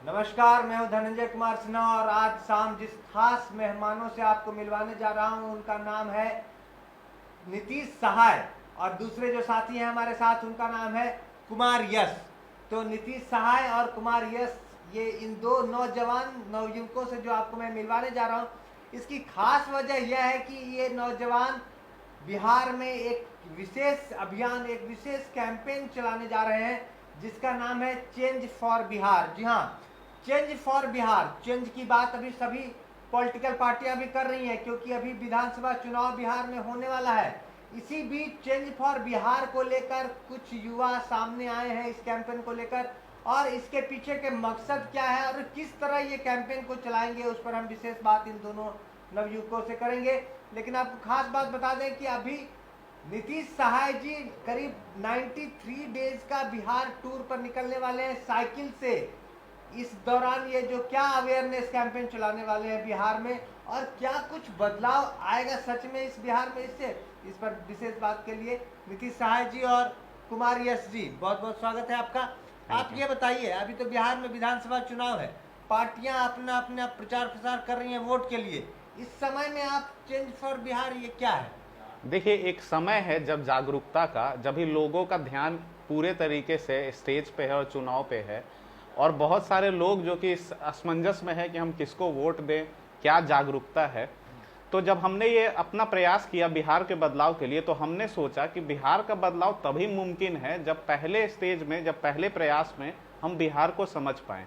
नमस्कार, मैं हूं धनंजय कुमार सिन्हा और आज शाम जिस खास मेहमानों से आपको मिलवाने जा रहा हूं उनका नाम है नीतीश सहाय और दूसरे जो साथी हैं हमारे साथ उनका नाम है कुमार यश। तो नीतीश सहाय और कुमार यश, ये इन दो नौजवान नवयुवकों से जो आपको मैं मिलवाने जा रहा हूँ, इसकी खास वजह यह है कि ये नौजवान बिहार में एक विशेष अभियान, एक विशेष कैंपेन चलाने जा रहे हैं जिसका नाम है चेंज फॉर बिहार। जी हाँ, चेंज फॉर बिहार। चेंज की बात अभी सभी पॉलिटिकल पार्टियां भी कर रही हैं क्योंकि अभी विधानसभा चुनाव बिहार में होने वाला है। इसी बीच चेंज फॉर बिहार को लेकर कुछ युवा सामने आए हैं इस कैंपेन को लेकर, और इसके पीछे के मकसद क्या है और किस तरह ये कैंपेन को चलाएंगे उस पर हम विशेष बात इन दोनों नवयुवकों से करेंगे। लेकिन आपको खास बात बता दें कि अभी नीतीश सहाय जी करीब 93 डेज का बिहार टूर पर निकलने वाले हैं साइकिल से। इस दौरान ये जो क्या अवेयरनेस कैंपेन चलाने वाले हैं बिहार में और क्या कुछ बदलाव आएगा सच में इस बिहार में, इससे इस पर विशेष बात के लिए नीतीश सहाय जी और कुमार यश जी, बहुत बहुत स्वागत है आपका। आप ये बताइए, अभी तो बिहार में विधानसभा चुनाव है, पार्टियां अपना अपना प्रचार प्रसार कर रही हैं वोट के लिए, इस समय में आप चेंज फॉर बिहार ये क्या है? देखिए, एक समय है जब जागरूकता का, जब ही लोगों का ध्यान पूरे तरीके से स्टेज पे है और चुनाव पे है, और बहुत सारे लोग जो कि इस असमंजस में है कि हम किसको वोट दें, क्या जागरूकता है। तो जब हमने ये अपना प्रयास किया बिहार के बदलाव के लिए, तो हमने सोचा कि बिहार का बदलाव तभी मुमकिन है जब पहले स्टेज में, जब पहले प्रयास में हम बिहार को समझ पाएं।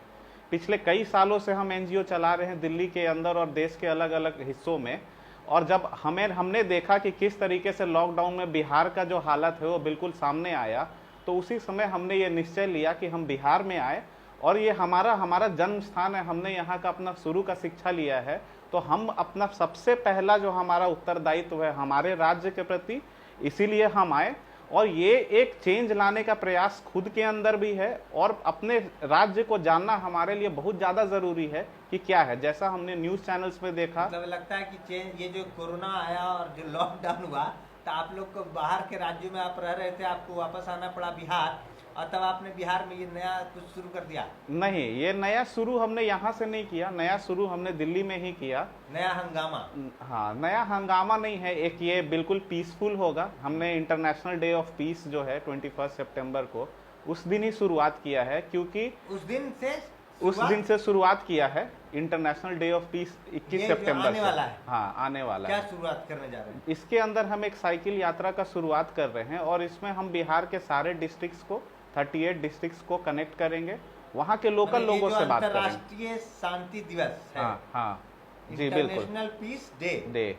पिछले कई सालों से हम एनजीओ चला रहे हैं दिल्ली के अंदर और देश के अलग अलग हिस्सों में, और जब हमने देखा कि किस तरीके से लॉकडाउन में बिहार का जो हालत है वो बिल्कुल सामने आया, तो उसी समय हमने ये निश्चय लिया कि हम बिहार में आए और ये हमारा जन्म स्थान है, हमने यहाँ का अपना शुरू का शिक्षा लिया है, तो हम अपना सबसे पहला जो हमारा उत्तरदायित्व है हमारे राज्य के प्रति, इसीलिए हम आए। और ये एक चेंज लाने का प्रयास खुद के अंदर भी है और अपने राज्य को जानना हमारे लिए बहुत ज्यादा जरूरी है कि क्या है। जैसा हमने न्यूज चैनल्स में देखा, मतलब लगता है कि चेंज, ये जो कोरोना आया और जो लॉकडाउन हुआ, तो आप लोग को बाहर के राज्यों में आप रह रहे थे, आपको वापस आना पड़ा बिहार, और तब आपने बिहार में ये नया कुछ शुरू कर दिया? नहीं, ये नया शुरू हमने यहाँ से नहीं किया, नया शुरू हमने दिल्ली में ही किया। नया हंगामा? हाँ, नया हंगामा नहीं है, एक ये बिल्कुल पीसफुल होगा। हमने इंटरनेशनल डे ऑफ पीस जो है 21 सितंबर को, उस दिन ही शुरुआत किया है, क्योंकि उस दिन से शुरुआत किया है इंटरनेशनल डे ऑफ पीस 21 सितंबर आने वाला है। हाँ, आने वाला क्या है। शुरुआत करने जा रहे हैं? इसके अंदर हम एक साइकिल यात्रा का शुरुआत कर रहे हैं और इसमें हम बिहार के सारे डिस्ट्रिक्ट्स को, 38 डिस्ट्रिक्ट्स को कनेक्ट करेंगे, वहाँ के लोकल लोगों से बात करेंगे। अंतर्राष्ट्रीय शांति दिवस है, हाँ जी बिल्कुल, इंटरनेशनल पीस डे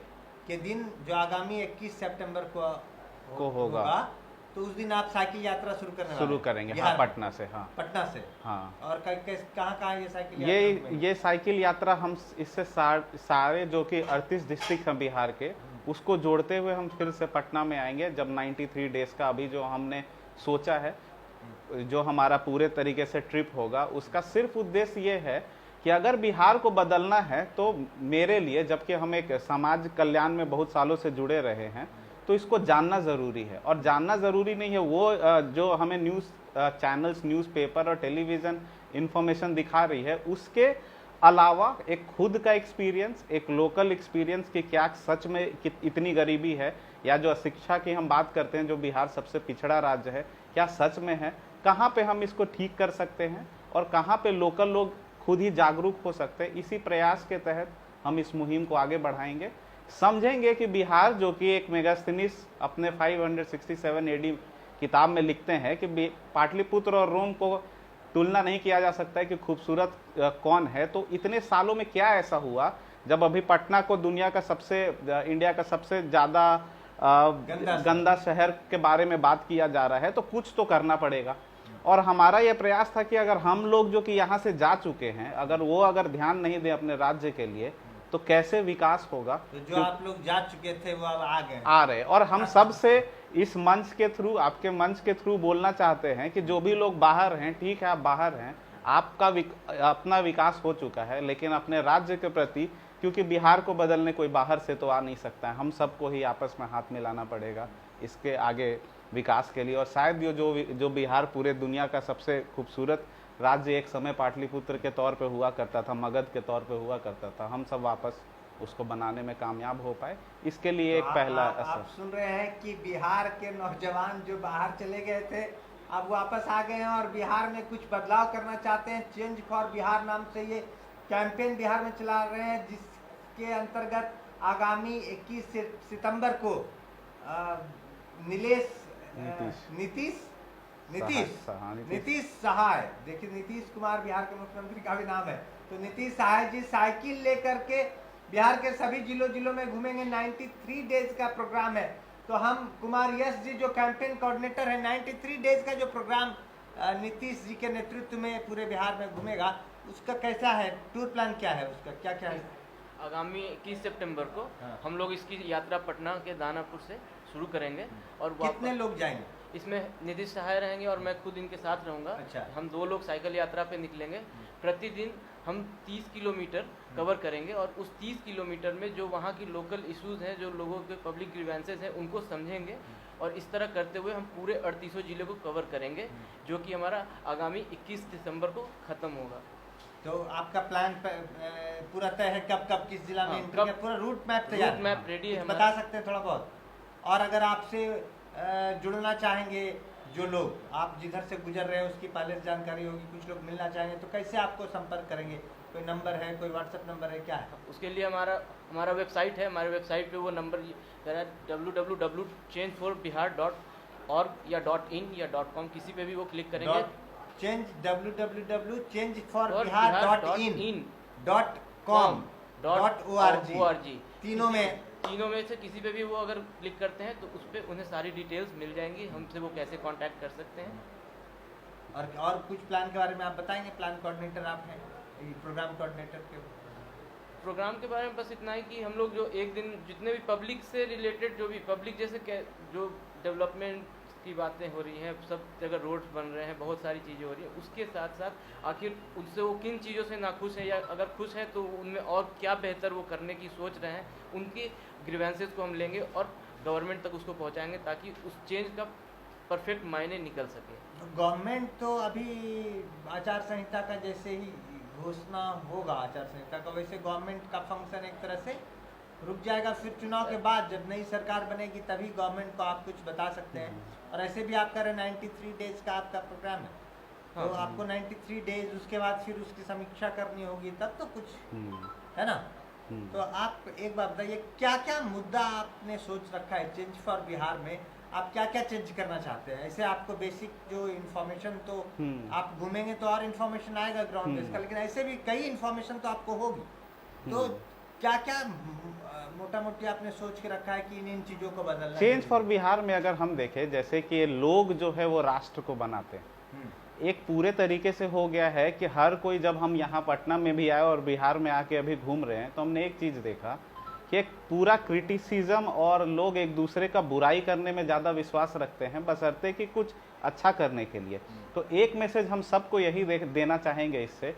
के दिन जो आगामी 21 सितंबर को होगा, तो उस दिन आप साइकिल यात्रा शुरू करेंगे। हाँ, पटना से। हाँ, पटना से। हाँ, और कहाँ ये साइकिल यात्रा? ये साइकिल यात्रा हम इससे सारे जो कि 38 डिस्ट्रिक्ट हैं बिहार के, उसको जोड़ते हुए हम फिर से पटना में आएंगे, जब 93 डेज का अभी जो हमने सोचा है, जो हमारा पूरे तरीके से ट्रिप होगा, उसका सिर्फ उद्देश्य ये है कि अगर बिहार को बदलना है तो मेरे लिए, जबकि हम एक समाज कल्याण में बहुत सालों से जुड़े रहे हैं, तो इसको जानना ज़रूरी है। और जानना ज़रूरी नहीं है वो जो हमें न्यूज़ चैनल्स, न्यूज़पेपर और टेलीविज़न इंफॉर्मेशन दिखा रही है, उसके अलावा एक खुद का एक्सपीरियंस, एक लोकल एक्सपीरियंस कि क्या सच में इतनी गरीबी है, या जो शिक्षा की हम बात करते हैं, जो बिहार सबसे पिछड़ा राज्य है, क्या सच में है, कहाँ पे हम इसको ठीक कर सकते हैं और कहाँ पे लोकल लोग खुद ही जागरूक हो सकते हैं। इसी प्रयास के तहत हम इस मुहिम को आगे बढ़ाएंगे। समझेंगे कि बिहार, जो कि एक मेगास्थनीज अपने 567 एडी किताब में लिखते हैं कि पाटलिपुत्र और रोम को तुलना नहीं किया जा सकता है कि खूबसूरत कौन है, तो इतने सालों में क्या ऐसा हुआ जब अभी पटना को दुनिया का इंडिया का सबसे ज्यादा गंदा शहर के बारे में बात किया जा रहा है, तो कुछ तो करना पड़ेगा। और हमारा यह प्रयास था कि अगर हम लोग जो कि यहाँ से जा चुके हैं, अगर ध्यान नहीं दें अपने राज्य के लिए, तो कैसे विकास होगा। तो जो आप लोग जा चुके थे वो अब आ रहे, और हम सबसे इस मंच के थ्रू, आपके मंच के थ्रू बोलना चाहते हैं कि जो भी लोग बाहर हैं, ठीक है आप बाहर हैं, आपका अपना विकास हो चुका है, लेकिन अपने राज्य के प्रति, क्योंकि बिहार को बदलने कोई बाहर से तो आ नहीं सकता है, हम सबको ही आपस में हाथ मिलाना पड़ेगा इसके आगे विकास के लिए। और शायद ये जो बिहार पूरे दुनिया का सबसे खूबसूरत राज्य एक समय पाटलिपुत्र के तौर पे हुआ करता था, मगध के तौर पे हुआ करता था, हम सब वापस उसको बनाने में कामयाब हो पाए। इसके लिए एक पहला आप सुन रहे हैं कि बिहार के नौजवान जो बाहर चले गए थे अब वापस आ गए हैं और बिहार में कुछ बदलाव करना चाहते हैं। चेंज फॉर बिहार नाम से ये कैंपेन बिहार में चला रहे हैं, जिसके अंतर्गत आगामी 21 सितंबर को नीतीश सहाय, देखिए नीतीश कुमार बिहार के मुख्यमंत्री का भी नाम है, तो नीतीश सहाय जी साइकिल लेकर के बिहार के सभी जिलों में घूमेंगे। 93 डेज का प्रोग्राम है। तो हम कुमार यश जी जो कैंपेन कोऑर्डिनेटर है, 93 डेज का जो प्रोग्राम नीतीश जी के नेतृत्व में पूरे बिहार में घूमेगा, उसका कैसा है, टूर प्लान क्या है, उसका क्या क्या है? आगामी 21 सितंबर को हम लोग इसकी यात्रा पटना के दानापुर से शुरू करेंगे। और कितने लोग जाएंगे? इसमें नीतीश सहाय रहेंगे और मैं खुद इनके साथ रहूँगा। अच्छा। हम 2 लोग साइकिल यात्रा पे निकलेंगे। प्रतिदिन हम 30 किलोमीटर कवर करेंगे और उस 30 किलोमीटर में जो वहाँ की लोकल इश्यूज़ हैं, जो लोगों के पब्लिक ग्रीवेंसेस हैं, उनको समझेंगे और इस तरह करते हुए हम पूरे 38 जिले को कवर करेंगे, जो कि हमारा आगामी 21 दिसंबर को ख़त्म होगा। तो आपका प्लान पूरा तय है, कब कब किस जिला में एंट्री है? पूरा रूट मैप तैयार, रूट मैप रेडी है, बता सकते हैं थोड़ा बहुत? और अगर आपसे जुड़ना चाहेंगे जो लोग, आप जिधर से गुजर रहे हैं उसकी पहले से जानकारी होगी, कुछ लोग मिलना चाहेंगे तो कैसे आपको संपर्क करेंगे? कोई नंबर है, कोई व्हाट्सएप नंबर है, क्या है? उसके लिए हमारा वेबसाइट है। हमारे वेबसाइट पे वो नंबर है www.changeforbihar.org या .in या .com, किसी पे भी वो क्लिक करेंगे। www.changeforbihar.in.com.org तीनों में से किसी पे भी वो अगर क्लिक करते हैं तो उस पर उन्हें सारी डिटेल्स मिल जाएंगी, हमसे वो कैसे कांटेक्ट कर सकते हैं। और कुछ प्लान के बारे में आप बताएंगे? प्लान कोऑर्डिनेटर आप हैं, प्रोग्राम कोऑर्डिनेटर के प्रोग्राम के बारे में बस इतना ही कि हम लोग जो एक दिन जितने भी पब्लिक से रिलेटेड, जो भी पब्लिक जैसे जो डेवलपमेंट की बातें हो रही हैं, सब जगह रोड्स बन रहे हैं, बहुत सारी चीज़ें हो रही हैं, उसके साथ साथ आखिर उनसे वो किन चीज़ों से नाखुश है या अगर खुश है तो उनमें और क्या बेहतर वो करने की सोच रहे हैं, उनकी ग्रीवेंसेस को हम लेंगे और गवर्नमेंट तक उसको पहुंचाएंगे ताकि उस चेंज का परफेक्ट मायने निकल सके। गवर्नमेंट तो अभी आचार संहिता का जैसे ही घोषणा होगा आचार संहिता का, वैसे गवर्नमेंट का फंक्शन एक तरह से रुक जाएगा। फिर चुनाव के बाद जब नई सरकार बनेगी तभी गवर्नमेंट को आप कुछ बता सकते हैं। और ऐसे भी आपका 93 डेज का आपका प्रोग्राम है, तो आपको 93 डेज उसके बाद फिर उसकी समीक्षा करनी होगी, तब तो कुछ है ना। तो आप एक बात बताइए, क्या क्या मुद्दा आपने सोच रखा है चेंज फॉर बिहार में? आप क्या क्या चेंज करना चाहते हैं? ऐसे आपको बेसिक जो इन्फॉर्मेशन, तो आप घूमेंगे तो और इन्फॉर्मेशन आएगा ग्राउंड बेस का, लेकिन ऐसे भी कई इन्फॉर्मेशन तो आपको होगी। तो क्या क्या मोटा मोटी आपने सोच के रखा है कि इन चीजों को बदलना? चेंज फॉर बिहार में अगर हम देखें, जैसे कि लोग जो है वो राष्ट्र को बनाते हैं, एक पूरे तरीके से हो गया है कि हर कोई, जब हम यहाँ पटना में भी आए और बिहार में आके अभी घूम रहे हैं, तो हमने एक चीज देखा कि एक पूरा क्रिटिसिज्म और लोग एक दूसरे का बुराई करने में ज्यादा विश्वास रखते हैं, बशर्ते कि कुछ अच्छा करने के लिए। तो एक मैसेज हम सबको यही देना चाहेंगे इससे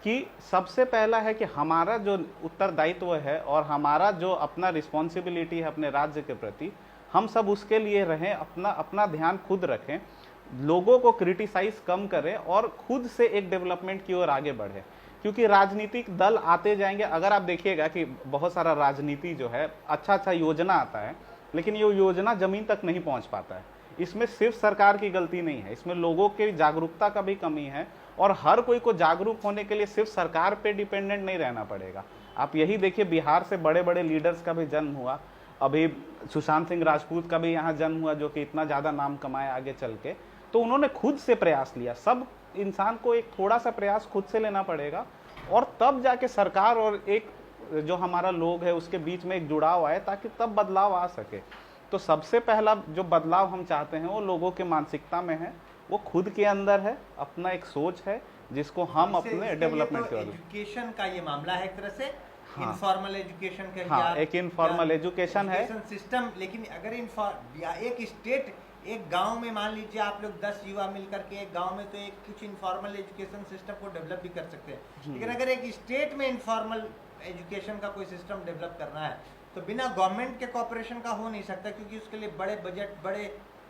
कि सबसे पहला है कि हमारा जो उत्तरदायित्व है और हमारा जो अपना रिस्पॉन्सिबिलिटी है अपने राज्य के प्रति, हम सब उसके लिए रहें, अपना ध्यान खुद रखें, लोगों को क्रिटिसाइज कम करें और खुद से एक डेवलपमेंट की ओर आगे बढ़े। क्योंकि राजनीतिक दल आते जाएंगे, अगर आप देखिएगा कि बहुत सारा राजनीति जो है अच्छा योजना आता है, लेकिन ये योजना जमीन तक नहीं पहुंच पाता है। इसमें सिर्फ सरकार की गलती नहीं है, इसमें लोगों की जागरूकता का भी कमी है और हर कोई को जागरूक होने के लिए सिर्फ सरकार पे डिपेंडेंट नहीं रहना पड़ेगा। आप यही देखिए, बिहार से बड़े बड़े लीडर्स का भी जन्म हुआ, अभी सुशांत सिंह राजपूत का भी यहाँ जन्म हुआ, जो कि इतना ज़्यादा नाम कमाए आगे चल के। तो उन्होंने खुद से प्रयास लिया। सब इंसान को एक थोड़ा सा प्रयास खुद से लेना पड़ेगा और तब जाके सरकार और एक जो हमारा लोग है उसके बीच में एक जुड़ाव आए, ताकि तब बदलाव आ सके। तो सबसे पहला जो बदलाव हम चाहते हैं वो लोगों के मानसिकता में है, वो खुद के अंदर है, अपना एक सोच है जिसको हम अपने डेवलपमेंट के एजुकेशन का ये मामला है एक तरह से। इनफॉर्मल एजुकेशन का हाँ, एक इनफॉर्मल एजुकेशन है सिस्टम। लेकिन अगर एक स्टेट, एक गांव में मान लीजिए आप लोग 10 युवा मिलकर के एक गांव में, तो एक कुछ इनफॉर्मल एजुकेशन सिस्टम को डेवलप भी कर सकते हैं। लेकिन अगर एक स्टेट में इनफॉर्मल एजुकेशन का कोई सिस्टम डेवलप करना है तो बिना गवर्नमेंट के कॉपरेशन का हो नहीं सकता, क्योंकि उसके लिए बड़े बजट, बड़े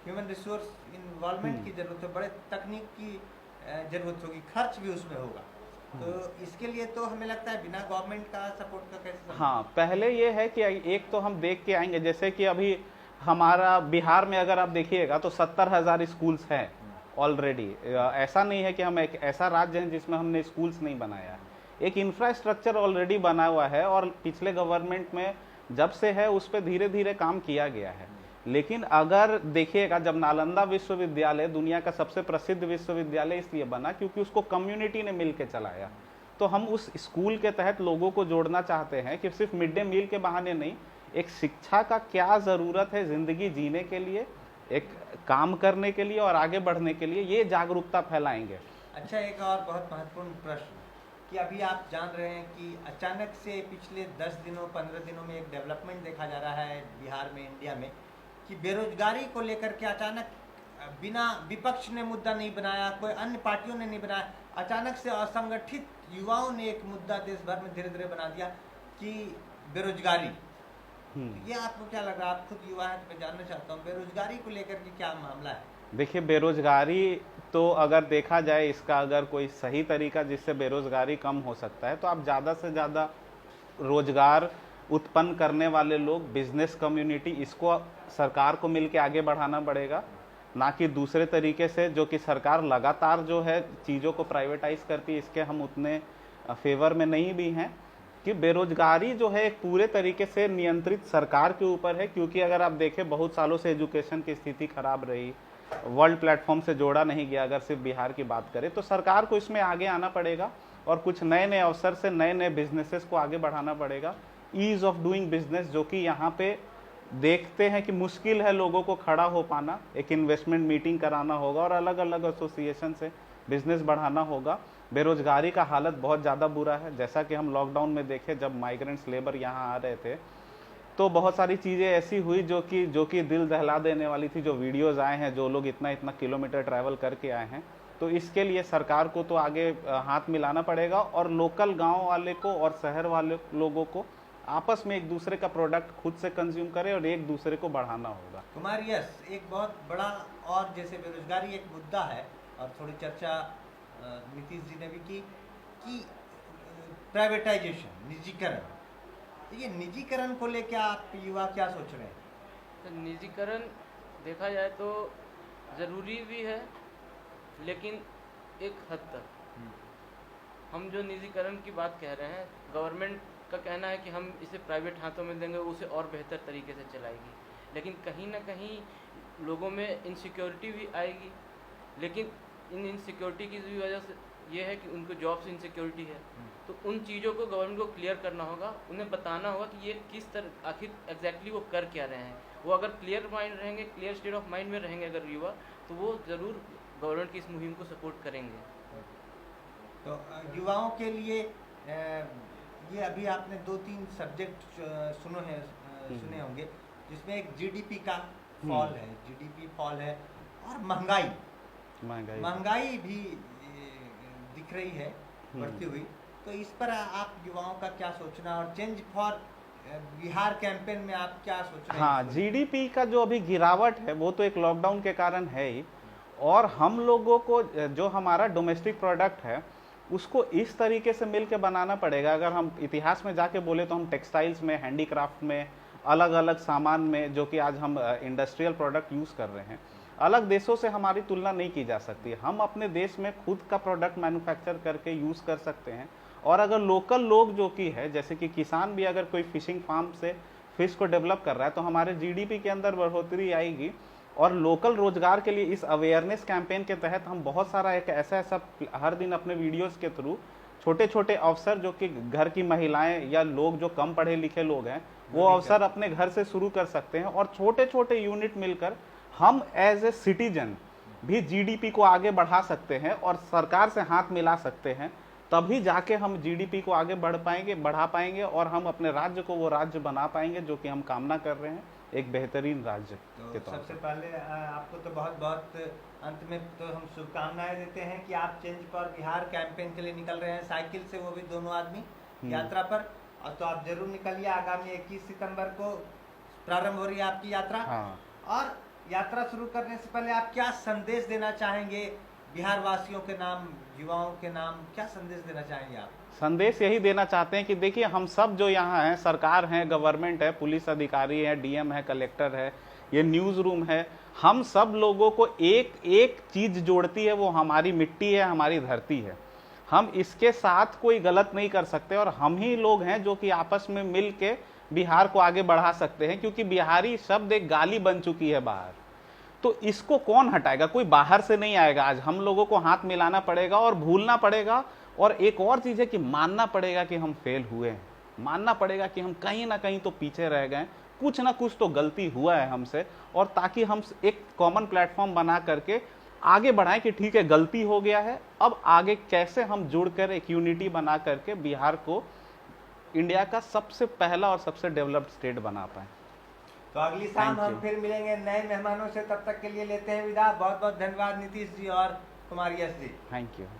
ह्यूमन रिसोर्स इन्वॉल्वमेंट की जरूरत है, बड़े तकनीक की जरूरत होगी, खर्च भी उसमें होगा। तो इसके लिए तो हमें लगता है बिना गवर्नमेंट का सपोर्ट का कैसे संभव? हाँ, पहले ये है कि एक तो हम देख के आएंगे, जैसे कि अभी हमारा बिहार में अगर आप देखिएगा तो 70,000 स्कूल्स हैं ऑलरेडी। ऐसा नहीं है कि हम एक ऐसा राज्य है जिसमें हमने स्कूल्स नहीं बनाया है। एक इंफ्रास्ट्रक्चर ऑलरेडी बना हुआ है और पिछले गवर्नमेंट में जब से है उस पर धीरे धीरे काम किया गया है। लेकिन अगर देखिएगा, जब नालंदा विश्वविद्यालय दुनिया का सबसे प्रसिद्ध विश्वविद्यालय इसलिए बना क्योंकि उसको कम्युनिटी ने मिल के चलाया। तो हम उस स्कूल के तहत लोगों को जोड़ना चाहते हैं कि सिर्फ मिड डे मील के बहाने नहीं, एक शिक्षा का क्या ज़रूरत है ज़िंदगी जीने के लिए, एक काम करने के लिए और आगे बढ़ने के लिए, ये जागरूकता फैलाएंगे। अच्छा, एक और बहुत महत्वपूर्ण प्रश्न कि अभी आप जान रहे हैं कि अचानक से पिछले 10 दिनों 15 दिनों में एक डेवलपमेंट देखा जा रहा है बिहार में, इंडिया में, कि बेरोजगारी को लेकर के अचानक बिना विपक्ष ने मुद्दा नहीं बनाया, कोई अन्य पार्टियों ने नहीं बनाया, अचानक से असंगठित युवाओं ने एक मुद्दा देश भर में धीरे धीरे बना दिया कि बेरोजगारी। ये आपको क्या लग रहा है? आप खुद युवा हैं तो मैं जानना चाहता हूँ बेरोजगारी को लेकर के क्या मामला है? देखिए, बेरोजगारी तो अगर देखा जाए, इसका अगर कोई सही तरीका जिससे बेरोजगारी कम हो सकता है तो आप ज़्यादा से ज़्यादा रोजगार उत्पन्न करने वाले लोग, बिजनेस कम्युनिटी, इसको सरकार को मिलके आगे बढ़ाना पड़ेगा, ना कि दूसरे तरीके से जो कि सरकार लगातार जो है चीज़ों को प्राइवेटाइज करती है। इसके हम उतने फेवर में नहीं भी हैं कि बेरोजगारी जो है एक पूरे तरीके से नियंत्रित सरकार के ऊपर है। क्योंकि अगर आप देखें, बहुत सालों से एजुकेशन की स्थिति खराब रही, वर्ल्ड प्लेटफॉर्म से जोड़ा नहीं गया। अगर सिर्फ बिहार की बात करें तो सरकार को इसमें आगे आना पड़ेगा और कुछ नए नए अवसर से नए नए बिजनेसेस को आगे बढ़ाना पड़ेगा। ईज ऑफ डूइंग बिजनेस, जो कि यहाँ पे देखते हैं कि मुश्किल है लोगों को खड़ा हो पाना, एक इन्वेस्टमेंट मीटिंग कराना होगा और अलग अलग एसोसिएशन से बिजनेस बढ़ाना होगा। बेरोजगारी का हालत बहुत ज़्यादा बुरा है, जैसा कि हम लॉकडाउन में देखे, जब माइग्रेंट्स लेबर यहाँ आ रहे थे तो बहुत सारी चीज़ें ऐसी हुई जो कि दिल दहला देने वाली थी। जो वीडियोज़ आए हैं, जो लोग इतना इतना किलोमीटर ट्रैवल करके आए हैं, तो इसके लिए सरकार को तो आगे हाथ मिलाना पड़ेगा और लोकल गांव वाले को और शहर वाले लोगों को आपस में एक दूसरे का प्रोडक्ट खुद से कंज्यूम करें और एक दूसरे को बढ़ाना होगा। कुमार, यस, एक बहुत बड़ा और जैसे बेरोजगारी एक मुद्दा है और थोड़ी चर्चा नीतीश जी ने भी की कि प्राइवेटाइजेशन, निजीकरण। तो ये निजीकरण को लेकर आप युवा क्या सोच रहे हैं? तो निजीकरण देखा जाए तो ज़रूरी भी है, लेकिन एक हद तक। हम जो निजीकरण की बात कह रहे हैं, गवर्नमेंट का कहना है कि हम इसे प्राइवेट हाथों में देंगे, उसे और बेहतर तरीके से चलाएगी, लेकिन कहीं ना कहीं लोगों में इनसिक्योरिटी भी आएगी। लेकिन इन इनसिक्योरिटी की वजह से ये है कि उनको जॉब से इनसिक्योरिटी है, तो उन चीज़ों को गवर्नमेंट को क्लियर करना होगा, उन्हें बताना होगा कि ये किस तरह आखिर एग्जैक्टली वो कर क्या रहे हैं। वो अगर क्लियर माइंड रहेंगे, क्लियर स्टेट ऑफ माइंड में रहेंगे अगर युवा, तो वो ज़रूर गवर्नमेंट की इस मुहिम को सपोर्ट करेंगे। तो युवाओं के लिए ये अभी आपने 2-3 सब्जेक्ट सुने होंगे जिसमें एक जीडीपी का फॉल है, जीडीपी फॉल है और महंगाई भी दिख रही है बढ़ती हुई। तो इस पर आप युवाओं का क्या सोचना और चेंज फॉर बिहार कैंपेन में आप क्या सोच रहे हैं? हाँ, जीडीपी का जो अभी गिरावट है वो तो एक लॉकडाउन के कारण है ही, और हम लोगों को जो हमारा डोमेस्टिक प्रोडक्ट है उसको इस तरीके से मिल के बनाना पड़ेगा। अगर हम इतिहास में जाके बोले तो हम टेक्सटाइल्स में, हैंडीक्राफ्ट में, अलग अलग सामान में, जो कि आज हम इंडस्ट्रियल प्रोडक्ट यूज़ कर रहे हैं, अलग देशों से हमारी तुलना नहीं की जा सकती। हम अपने देश में खुद का प्रोडक्ट मैन्युफैक्चर करके यूज़ कर सकते हैं। और अगर लोकल लोग जो कि है, जैसे कि किसान भी अगर कोई फिशिंग फार्म से फिश को डेवलप कर रहा है तो हमारे जीडीपी के अंदर बढ़ोतरी आएगी। और लोकल रोजगार के लिए इस अवेयरनेस कैंपेन के तहत हम बहुत सारा एक ऐसा हर दिन अपने वीडियोस के थ्रू छोटे छोटे अवसर, जो कि घर की महिलाएं या लोग जो कम पढ़े लिखे लोग हैं, वो अवसर अपने घर से शुरू कर सकते हैं। और छोटे छोटे यूनिट मिलकर हम एज ए सिटीजन भी जीडीपी को आगे बढ़ा सकते हैं और सरकार से हाथ मिला सकते हैं। तभी जाके हम जीडीपी को आगे बढ़ा पाएंगे और हम अपने राज्य को वो राज्य बना पाएंगे जो कि हम कामना कर रहे हैं, एक बेहतरीन राज्य के तौर पर। सबसे पहले आपको तो बहुत बहुत अंत में तो हम शुभकामनाएं देते हैं कि आप चेंज फॉर बिहार कैंपेन के लिए निकल रहे हैं साइकिल से, वो भी दोनों आदमी यात्रा पर। और तो आप जरूर निकलिए, आगामी 21 सितंबर को प्रारंभ हो रही है आपकी यात्रा। हाँ। और यात्रा शुरू करने से पहले आप क्या संदेश देना चाहेंगे बिहार वासियों के नाम, युवाओं के नाम क्या संदेश देना चाहेंगे आप? संदेश यही देना चाहते हैं कि देखिए, हम सब जो यहाँ हैं, सरकार है, गवर्नमेंट है, पुलिस अधिकारी है, डीएम है, कलेक्टर है, ये न्यूज़ रूम है, हम सब लोगों को एक एक चीज जोड़ती है, वो हमारी मिट्टी है, हमारी धरती है। हम इसके साथ कोई गलत नहीं कर सकते और हम ही लोग हैं जो कि आपस में मिल के बिहार को आगे बढ़ा सकते हैं, क्योंकि बिहारी शब्द एक गाली बन चुकी है बाहर। तो इसको कौन हटाएगा? कोई बाहर से नहीं आएगा। आज हम लोगों को हाथ मिलाना पड़ेगा और भूलना पड़ेगा। और एक और चीज है कि मानना पड़ेगा कि हम फेल हुए हैं, मानना पड़ेगा कि हम कहीं ना कहीं तो पीछे रह गए, कुछ ना कुछ तो गलती हुआ है हमसे, और ताकि हम एक कॉमन प्लेटफॉर्म बना करके आगे बढ़ाएं कि ठीक है, गलती हो गया है, अब आगे कैसे हम जुड़कर एक यूनिटी बना करके बिहार को इंडिया का सबसे पहला और सबसे डेवलप्ड स्टेट बना पाए। तो अगली शाम Thank हम you. फिर मिलेंगे नए मेहमानों से, तब तक के लिए लेते हैं विदा। बहुत बहुत धन्यवाद नीतीश जी और कुमार यश जी। Thank you.